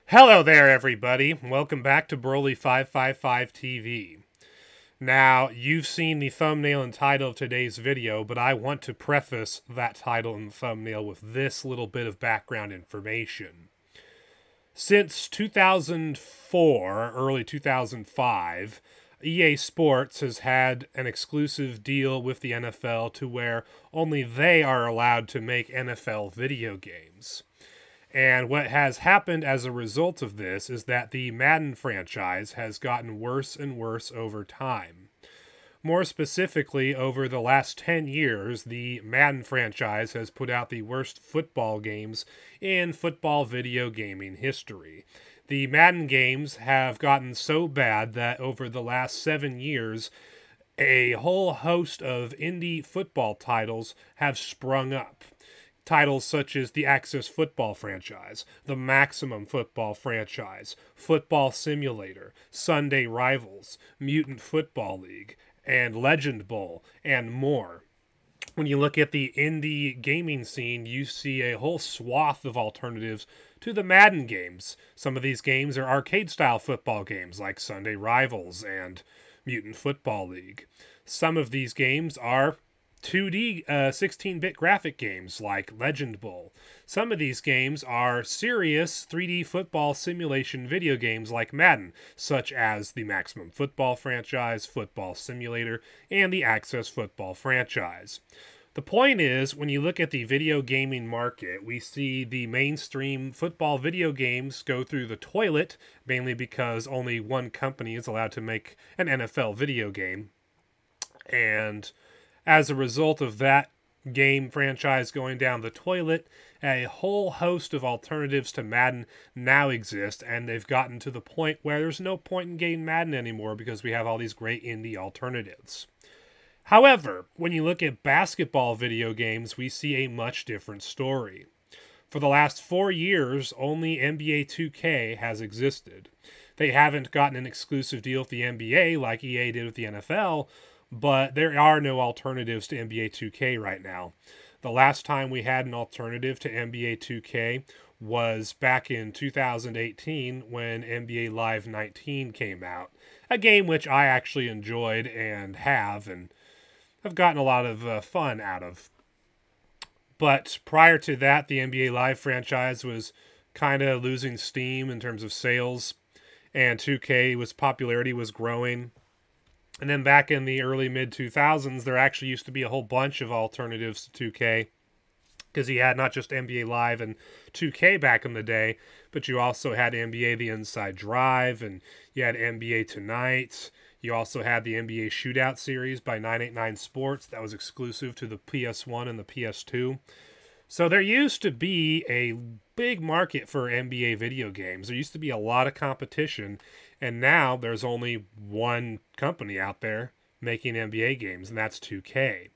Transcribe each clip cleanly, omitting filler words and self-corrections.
Hello there, everybody. Welcome back to Broly555 TV. Now, you've seen the thumbnail and title of today's video, but I want to preface that title and thumbnail with this little bit of background information. Since 2004, early 2005, EA Sports has had an exclusive deal with the NFL to where only they are allowed to make NFL video games. And what has happened as a result of this is that the Madden franchise has gotten worse and worse over time. More specifically, over the last 10 years, the Madden franchise has put out the worst football games in football video gaming history. The Madden games have gotten so bad that over the last 7 years, a whole host of indie football titles have sprung up. Titles such as the Access Football franchise, the Maximum Football franchise, Football Simulator, Sunday Rivals, Mutant Football League, and Legend Bowl, and more. When you look at the indie gaming scene, you see a whole swath of alternatives to the Madden games. Some of these games are arcade-style football games like Sunday Rivals and Mutant Football League. Some of these games are 2D 16-bit graphic games like Legend Bowl. Some of these games are serious 3D football simulation video games like Madden, such as the Maximum Football franchise, Football Simulator, and the Access Football franchise. The point is, when you look at the video gaming market, we see the mainstream football video games go through the toilet, mainly because only one company is allowed to make an NFL video game. And as a result of that game franchise going down the toilet, a whole host of alternatives to Madden now exist, and they've gotten to the point where there's no point in getting Madden anymore because we have all these great indie alternatives. However, when you look at basketball video games, we see a much different story. For the last 4 years, only NBA 2K has existed. They haven't gotten an exclusive deal with the NBA like EA did with the NFL, but there are no alternatives to NBA 2K right now. The last time we had an alternative to NBA 2K was back in 2018 when NBA Live 19 came out. A game which I actually enjoyed and have gotten a lot of fun out of. But prior to that, the NBA Live franchise was kind of losing steam in terms of sales, and 2K's popularity was growing. And then back in the early mid-2000s, there actually used to be a whole bunch of alternatives to 2K, because you had not just NBA Live and 2K back in the day, but you also had NBA The Inside Drive, and you had NBA Tonight. You also had the NBA Shootout series by 989 Sports that was exclusive to the PS1 and the PS2. So there used to be a big market for NBA video games. There used to be a lot of competition, and now there's only one company out there making NBA games, and that's 2K.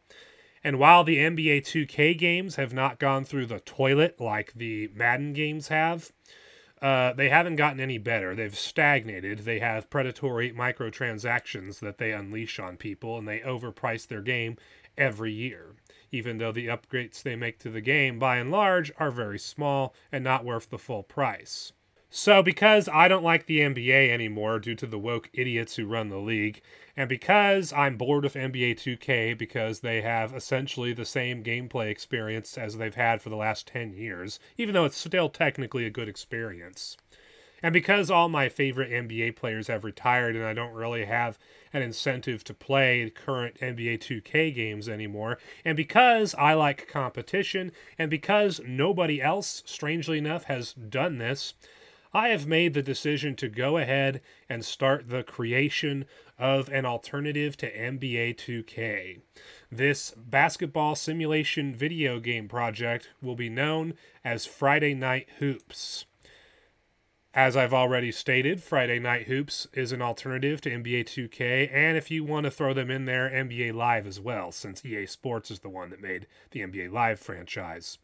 And while the NBA 2K games have not gone through the toilet like the Madden games have, they haven't gotten any better. They've stagnated. They have predatory microtransactions that they unleash on people, and they overprice their game every year, even though the upgrades they make to the game, by and large, are very small and not worth the full price. So because I don't like the NBA anymore due to the woke idiots who run the league, and because I'm bored of NBA 2K because they have essentially the same gameplay experience as they've had for the last 10 years, even though it's still technically a good experience, and because all my favorite NBA players have retired and I don't really have an incentive to play current NBA 2K games anymore, and because I like competition, and because nobody else, strangely enough, has done this, I have made the decision to go ahead and start the creation of an alternative to NBA 2K. This basketball simulation video game project will be known as Friday Night Hoops. As I've already stated, Friday Night Hoops is an alternative to NBA 2K, and if you want to throw them in there, NBA Live as well, since EA Sports is the one that made the NBA Live franchise.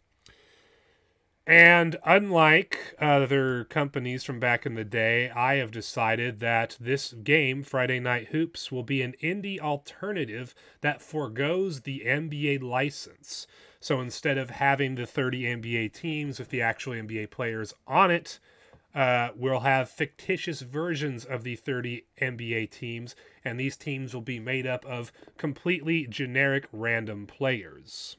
And unlike other companies from back in the day, I have decided that this game, Friday Night Hoops, will be an indie alternative that forgoes the NBA license. So instead of having the 30 NBA teams with the actual NBA players on it, we'll have fictitious versions of the 30 NBA teams, and these teams will be made up of completely generic random players.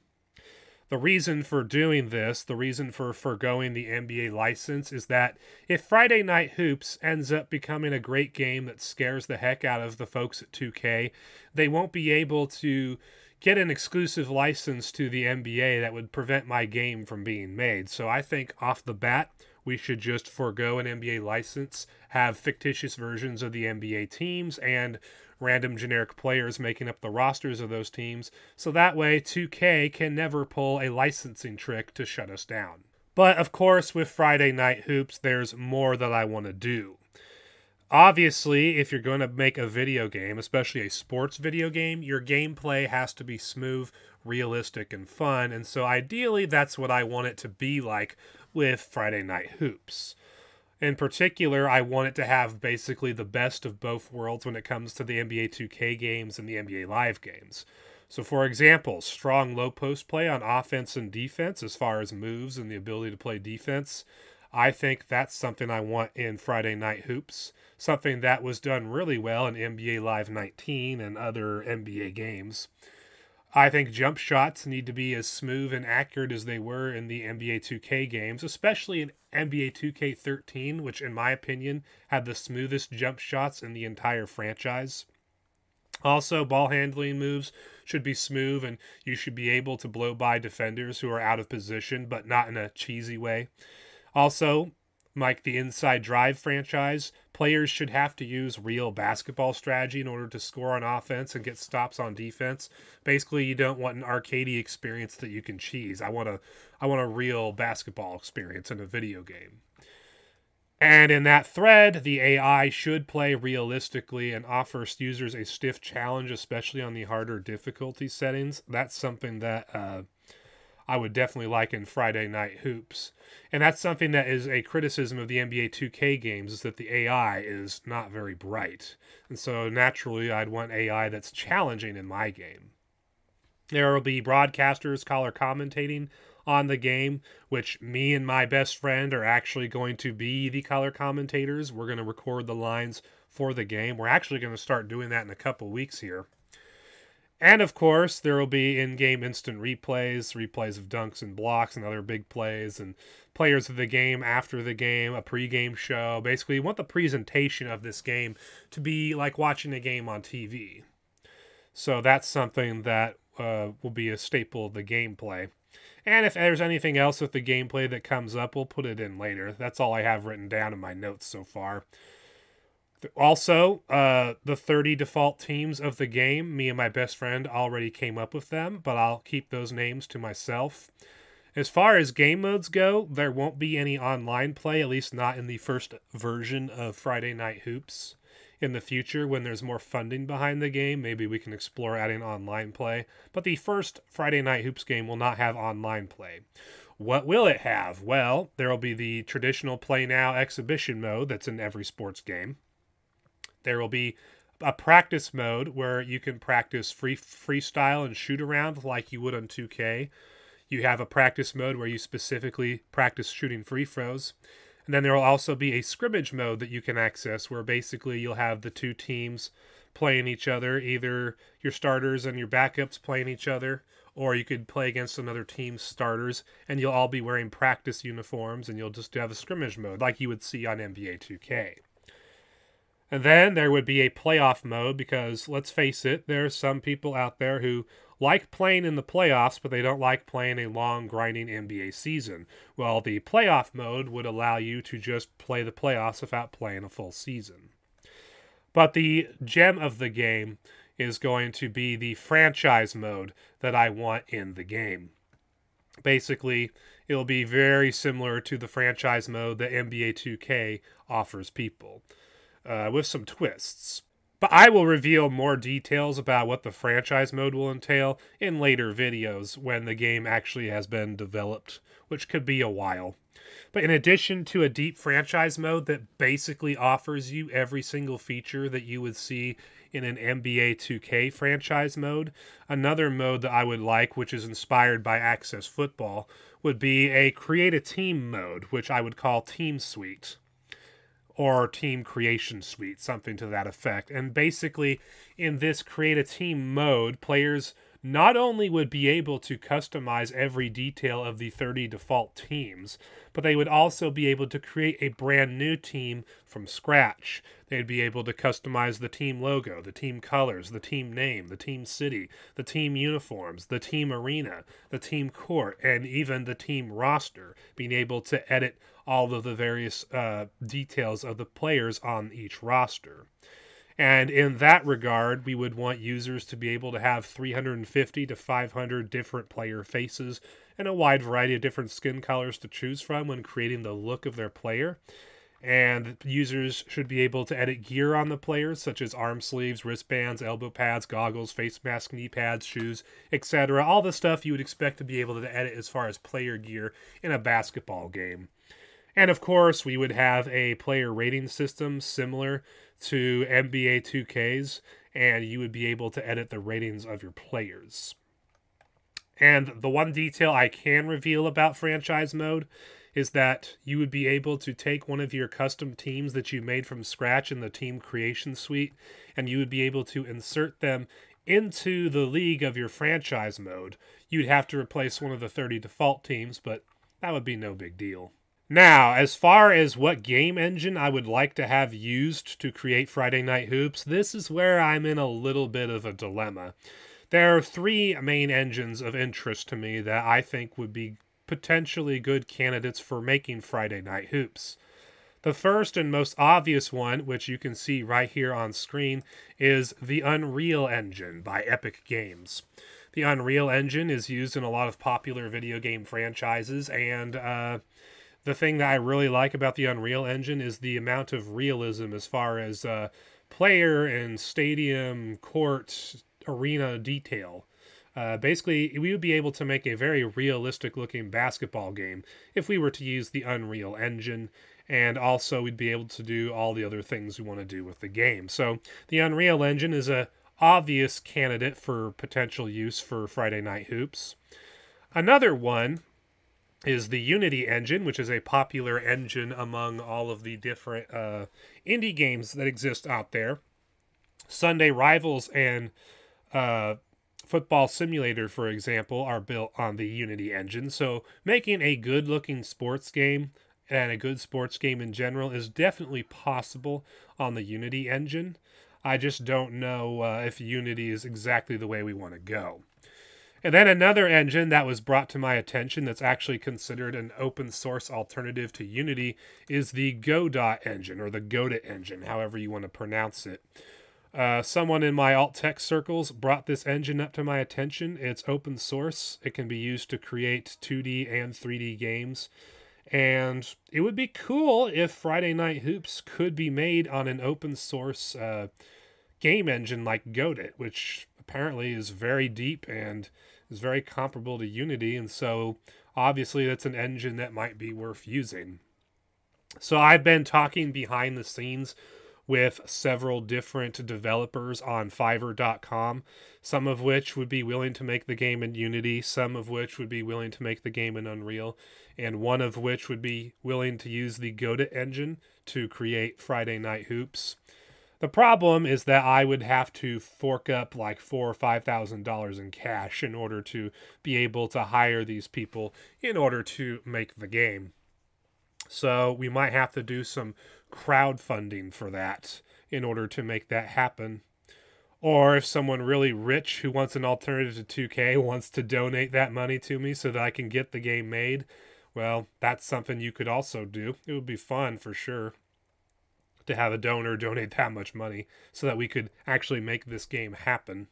The reason for doing this, the reason for forgoing the NBA license, is that if Friday Night Hoops ends up becoming a great game that scares the heck out of the folks at 2K, they won't be able to get an exclusive license to the NBA that would prevent my game from being made. So I think off the bat, we should just forego an NBA license, have fictitious versions of the NBA teams, and random generic players making up the rosters of those teams, so that way 2K can never pull a licensing trick to shut us down. But of course, with Friday Night Hoops, there's more that I want to do. Obviously, if you're going to make a video game, especially a sports video game, your gameplay has to be smooth, realistic, and fun, and so ideally that's what I want it to be like with Friday Night Hoops. In particular, I want it to have basically the best of both worlds when it comes to the NBA 2K games and the NBA Live games. So for example, strong low post play on offense and defense as far as moves and the ability to play defense. I think that's something I want in Friday Night Hoops, something that was done really well in NBA Live 19 and other NBA games. I think jump shots need to be as smooth and accurate as they were in the NBA 2K games, especially in NBA 2K13, which in my opinion had the smoothest jump shots in the entire franchise. Also, ball handling moves should be smooth, and you should be able to blow by defenders who are out of position, but not in a cheesy way. Also, like the Inside Drive franchise, players should have to use real basketball strategy in order to score on offense and get stops on defense. Basically, you don't want an arcadey experience that you can cheese. I want a real basketball experience in a video game. And in that thread, the AI should play realistically and offer users a stiff challenge, especially on the harder difficulty settings. That's something that I would definitely like in Friday Night Hoops. And that's something that is a criticism of the NBA 2K games, is that the AI is not very bright. And so naturally, I'd want AI that's challenging in my game. There will be broadcasters color commentating on the game, which me and my best friend are actually going to be the color commentators. We're going to record the lines for the game. We're actually going to start doing that in a couple weeks here. And of course, there will be in-game instant replays of dunks and blocks and other big plays, and players of the game after the game, a pre-game show. Basically, you want the presentation of this game to be like watching a game on TV. So that's something that will be a staple of the gameplay. And if there's anything else with the gameplay that comes up, we'll put it in later. That's all I have written down in my notes so far. Also, the 30 default teams of the game, me and my best friend already came up with them, but I'll keep those names to myself. As far as game modes go, there won't be any online play, at least not in the first version of Friday Night Hoops. In the future, when there's more funding behind the game, maybe we can explore adding online play. But the first Friday Night Hoops game will not have online play. What will it have? Well, there will be the traditional Play Now exhibition mode that's in every sports game. There will be a practice mode where you can practice freestyle and shoot around like you would on 2K. You have a practice mode where you specifically practice shooting free throws. And then there will also be a scrimmage mode that you can access where basically you'll have the two teams playing each other, either your starters and your backups playing each other, or you could play against another team's starters, and you'll all be wearing practice uniforms, and you'll just have a scrimmage mode like you would see on NBA 2K. And then there would be a playoff mode because, let's face it, there are some people out there who like playing in the playoffs, but they don't like playing a long, grinding NBA season. Well, the playoff mode would allow you to just play the playoffs without playing a full season. But the gem of the game is going to be the franchise mode that I want in the game. Basically, it'll be very similar to the franchise mode that NBA 2K offers people, with some twists. But I will reveal more details about what the franchise mode will entail in later videos when the game actually has been developed, which could be a while. But in addition to a deep franchise mode that basically offers you every single feature that you would see in an NBA 2K franchise mode, another mode that I would like, which is inspired by Access Football, would be a create a team mode, which I would call Team Suite. or Team Creation Suite, something to that effect. And basically, in this Create a Team mode, players not only would be able to customize every detail of the 30 default teams, but they would also be able to create a brand new team from scratch. They'd be able to customize the team logo, the team colors, the team name, the team city, the team uniforms, the team arena, the team court, and even the team roster, being able to edit all of the various details of the players on each roster. And in that regard, we would want users to be able to have 350 to 500 different player faces and a wide variety of different skin colors to choose from when creating the look of their player. And users should be able to edit gear on the players, such as arm sleeves, wristbands, elbow pads, goggles, face mask, knee pads, shoes, etc. All the stuff you would expect to be able to edit as far as player gear in a basketball game. And of course, we would have a player rating system similar to NBA 2K's, and you would be able to edit the ratings of your players. And the one detail I can reveal about franchise mode is that you would be able to take one of your custom teams that you made from scratch in the Team Creation Suite, and you would be able to insert them into the league of your franchise mode. You'd have to replace one of the 30 default teams, but that would be no big deal. Now, as far as what game engine I would like to have used to create Friday Night Hoops, this is where I'm in a little bit of a dilemma. There are three main engines of interest to me that I think would be potentially good candidates for making Friday Night Hoops. The first and most obvious one, which you can see right here on screen, is the Unreal Engine by Epic Games. The Unreal Engine is used in a lot of popular video game franchises, and the thing that I really like about the Unreal Engine is the amount of realism as far as player and stadium, court, arena detail. Basically, we would be able to make a very realistic-looking basketball game if we were to use the Unreal Engine, and also we'd be able to do all the other things we want to do with the game. So the Unreal Engine is an obvious candidate for potential use for Friday Night Hoops. Another one is the Unity engine, which is a popular engine among all of the different indie games that exist out there. Sunday Rivals and Football Simulator, for example, are built on the Unity engine. So making a good-looking sports game and a good sports game in general is definitely possible on the Unity engine. I just don't know if Unity is exactly the way we want to go. And then another engine that was brought to my attention that's actually considered an open source alternative to Unity is the Godot Engine, or the Godot Engine, however you want to pronounce it. Someone in my alt-tech circles brought this engine up to my attention. It's open source. It can be used to create 2D and 3D games. And it would be cool if Friday Night Hoops could be made on an open source game engine like Godot, which apparently is very deep and is very comparable to Unity, and so obviously that's an engine that might be worth using. So I've been talking behind the scenes with several different developers on Fiverr.com, some of which would be willing to make the game in Unity, some of which would be willing to make the game in Unreal, and one of which would be willing to use the Godot engine to create Friday Night Hoops. The problem is that I would have to fork up like $4,000 or $5,000 in cash in order to be able to hire these people in order to make the game. So we might have to do some crowdfunding for that in order to make that happen. Or if someone really rich who wants an alternative to 2K wants to donate that money to me so that I can get the game made, well, that's something you could also do. It would be fun for sure to have a donor donate that much money so that we could actually make this game happen.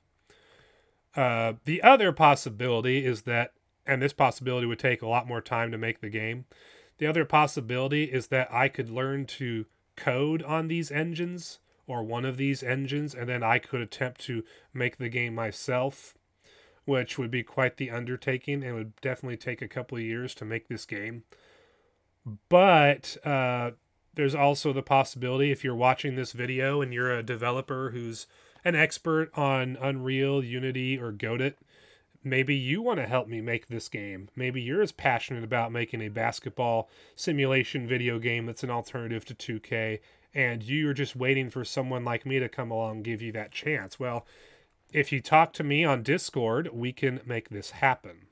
The other possibility is that, and this possibility would take a lot more time to make the game, the other possibility is that I could learn to code on these engines, or one of these engines, and then I could attempt to make the game myself, which would be quite the undertaking and would definitely take a couple of years to make this game. But there's also the possibility, if you're watching this video and you're a developer who's an expert on Unreal, Unity, or Godot, maybe you want to help me make this game. Maybe you're as passionate about making a basketball simulation video game that's an alternative to 2K, and you're just waiting for someone like me to come along and give you that chance. Well, if you talk to me on Discord, we can make this happen.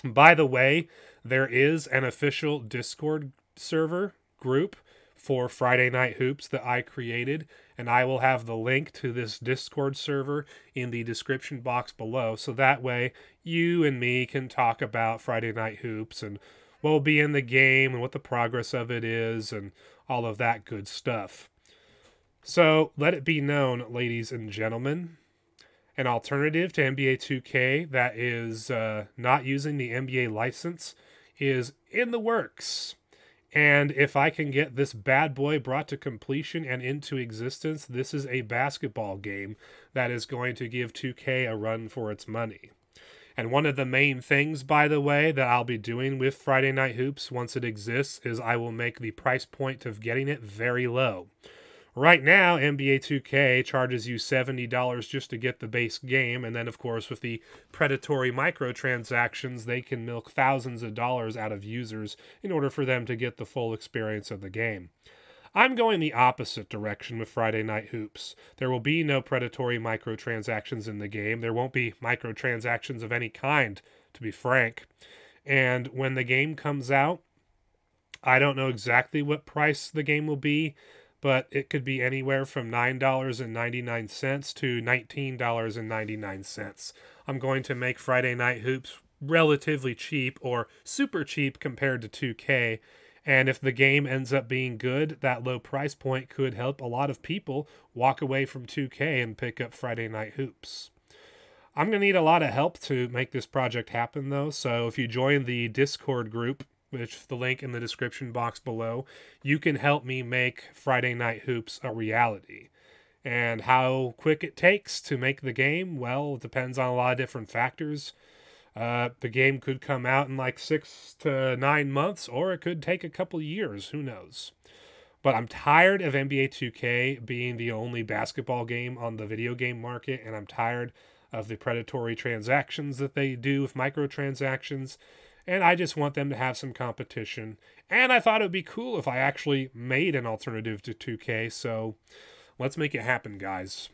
By the way, there is an official Discord server group for Friday Night Hoops that I created, and I will have the link to this Discord server in the description box below, so that way you and me can talk about Friday Night Hoops and what will be in the game and what the progress of it is and all of that good stuff. So let it be known, ladies and gentlemen, an alternative to NBA 2K that is not using the NBA license is in the works. And if I can get this bad boy brought to completion and into existence, this is a basketball game that is going to give 2K a run for its money. And one of the main things, by the way, that I'll be doing with Friday Night Hoops once it exists is I will make the price point of getting it very low. Right now, NBA 2K charges you $70 just to get the base game, and then, of course, with the predatory microtransactions, they can milk thousands of dollars out of users in order for them to get the full experience of the game. I'm going the opposite direction with Friday Night Hoops. There will be no predatory microtransactions in the game. There won't be microtransactions of any kind, to be frank. And when the game comes out, I don't know exactly what price the game will be, but it could be anywhere from $9.99 to $19.99. I'm going to make Friday Night Hoops relatively cheap or super cheap compared to 2K, and if the game ends up being good, that low price point could help a lot of people walk away from 2K and pick up Friday Night Hoops. I'm going to need a lot of help to make this project happen, though, so if you join the Discord group, which the link in the description box below, you can help me make Friday Night Hoops a reality. And how quick it takes to make the game, well, it depends on a lot of different factors. The game could come out in like 6 to 9 months, or it could take a couple years, who knows. But I'm tired of NBA 2K being the only basketball game on the video game market, and I'm tired of the predatory transactions that they do with microtransactions. And I just want them to have some competition. And I thought it would be cool if I actually made an alternative to 2K, so let's make it happen, guys.